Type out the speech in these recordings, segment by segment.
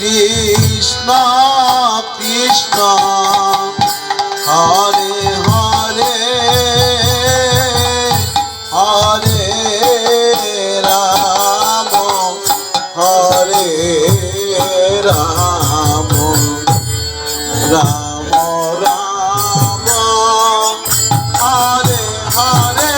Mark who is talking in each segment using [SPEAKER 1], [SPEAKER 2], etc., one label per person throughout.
[SPEAKER 1] কৃষ্ণ কৃষ্ণ হরে হরে হরে রাম হরে রাম রাম রাম হরে হরে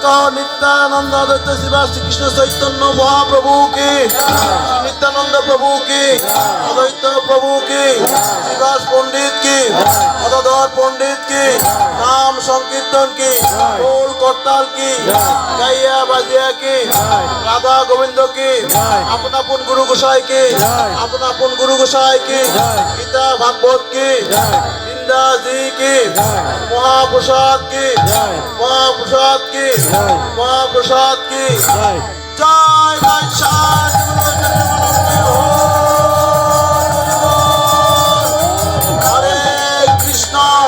[SPEAKER 1] नित्यानंद अद्वैत शिवा श्री कृष्ण चैतन्य महाप्रभु की नित्यानंद प्रभु की अद्वैत प्रभु की विकास पंडित की अदाधर पंडित की नाम संकीर्तन की फूल करताल की गाइया बाजिया की राधा गोविंद की अपना अपन गुरु गोसाई की अपना अपन गुरु गोसाई की गीता भागवत की बिंदा जी की महाप्रसाद की महाप्रसाद की महाप्रसाद की जय जय शांति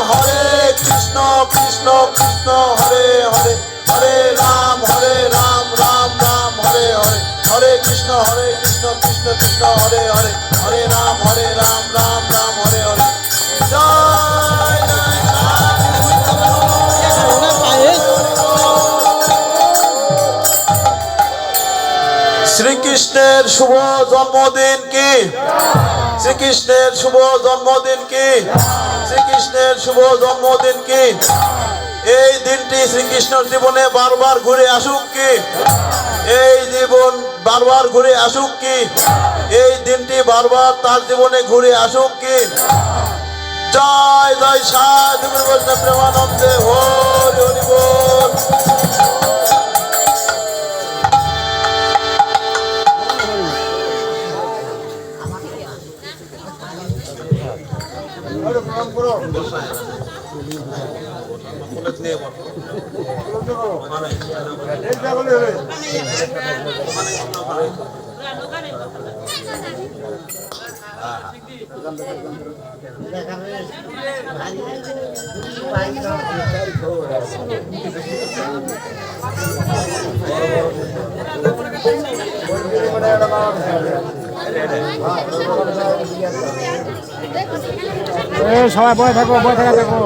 [SPEAKER 1] हरे कृष्ण कृष्ण कृष्ण हरे हरे हरे राम राम राम हरे हरे हरे कृष्ण कृष्ण कृष्ण हरे हरे हरे राम राम राम हरे हरे जय जय श्री कृष्णेर शुभ जन्मदिन की श्री कृष्णेर शुभ जन्मदिन की श्री कृष्णेर शुभ जन्मदिन की এই দিনটি শ্রীকৃষ্ণের জীবনে বারবার ঘুরে আসুক কি এই জীবন বারবার ঘুরে আসুক কি এই দিনটি বারবার তার জীবনে ঘুরে আসুক কি জয় জয় সাধু গুরু বৈষ্ণব প্রেমানন্দে হরি হরি বল
[SPEAKER 2] সবাই বয়ে থাকো দেখো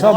[SPEAKER 2] সব